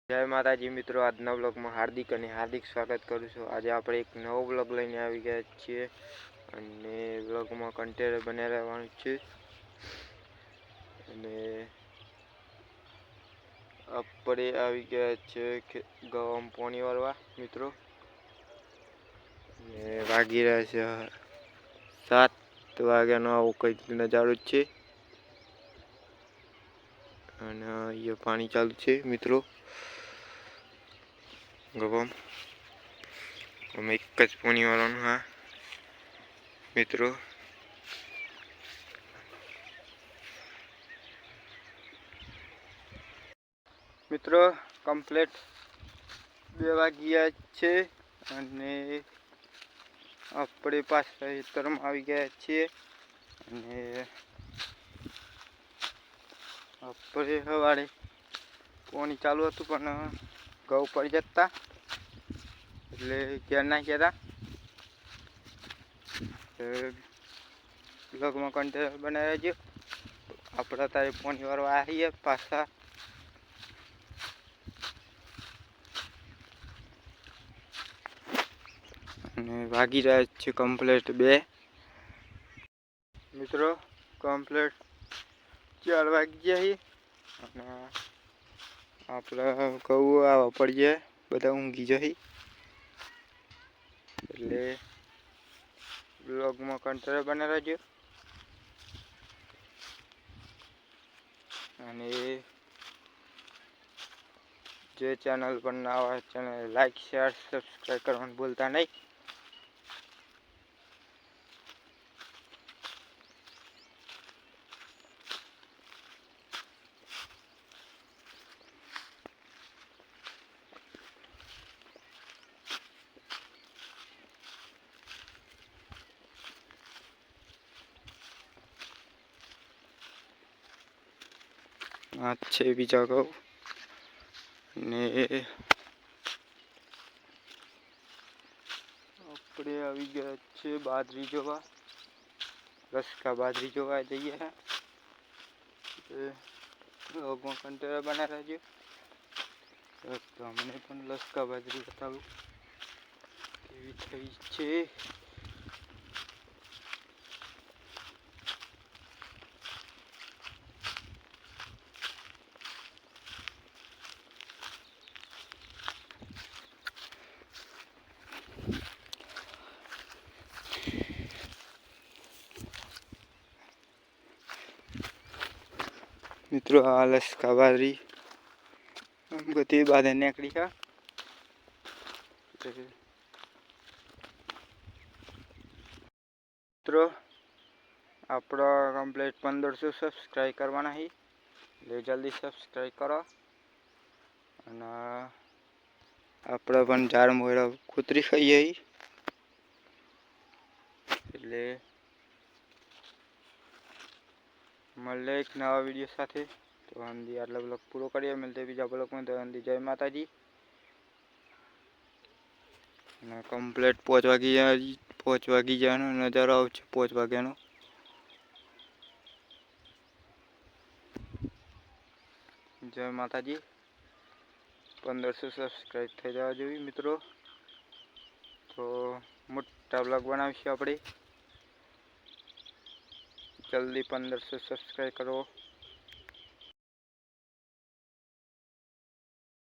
જય માતાજી મિત્રો, આજના બ્લોગમાં હાર્દિક સ્વાગત કરું છું। આજે આપણે એક નવો બ્લોગ લઈને આવી ગયા છીએ અને બ્લોગમાં કન્ટેન્ટ બને રહેવાનું છે અને આપણે આવી ગયા છે કે ગવામાં પાણી વાળવા મિત્રો અને વાગી રહ્યા છે 7 વાગ્યાનો આવો કંઈક નજારો છે અને અહીંયા પાણી ચાલુ છે મિત્રો। ગવામાં અમે એક જ પાણી વાળવાનું હા મિત્રો। મિત્રો કમ્પ્લીટ 2 વાગ્યા છે અને આપણે પાછા ખેતરમાં આવી ગયા છીએ અને આપણે સવારે પાણી ચાલુ હતું પણ ઘઉં પડી જતા એટલે ઘેર નાખ્યા હતા। બ્લોગમાં કન્ટેન્ટ બનાવી રહેજો। આપણે અત્યારે પાણી વાળવા આવીએ પાછા અને વાગી રહ્યા છે કમ્પ્લીટ 2 મિત્રો। કમ્પ્લીટ 4 વાગી ગયા અને આપણે ઘઉં આવવા પડીએ બધા ઊંઘી જઈ એટલે બ્લોગમાં કન્ટેન્ટ બનાવી રહેજો અને જે ચેનલ પર ના હોય ચેનલ લાઈક શેર સબસ્ક્રાઈબ કરવાનું ભૂલતા નહીં। આ છે બીજા ઘઉં ને આપણે આવી ગયા છે બાજરી જોવા, રસકા બાજરી જોવા જઈએ લોગમાં કન્ટેન્ટ બનાવી રહેજો। તો અમને પણ લસકા બાજરી બતાવું કેવી થઈ છે। મિત્રો આ લસકા બાજરી બધી બાધે નીકળી છે મિત્રો। આપણો કમ્પ્લીટ 1500 સબસ્ક્રાઈબ કરવાના છે એટલે જલ્દી સબસ્ક્રાઈબ કરો અને આપણે પણ ચાર મોયરા કૂતરી ખાઈએ એટલે મળે એક નવા વિડીયો સાથે। તો અંદી આટલા બ્લોગ પૂરો કરીએ, મળते બીજા બ્લોગમાં। તો અંદી જય માતાજી અને કમ્પ્લીટ 5 વાગી જવાનો નજારો આવશે 5 વાગ્યાનો। જય માતાજી। 1500 સબસ્ક્રાઈબ થઈ જવા જોઈએ મિત્રો, તો મોટા બ્લોગ બનાવીશું આપણે। જલ્દી 1500 સબસ્ક્રાઈબ કરો।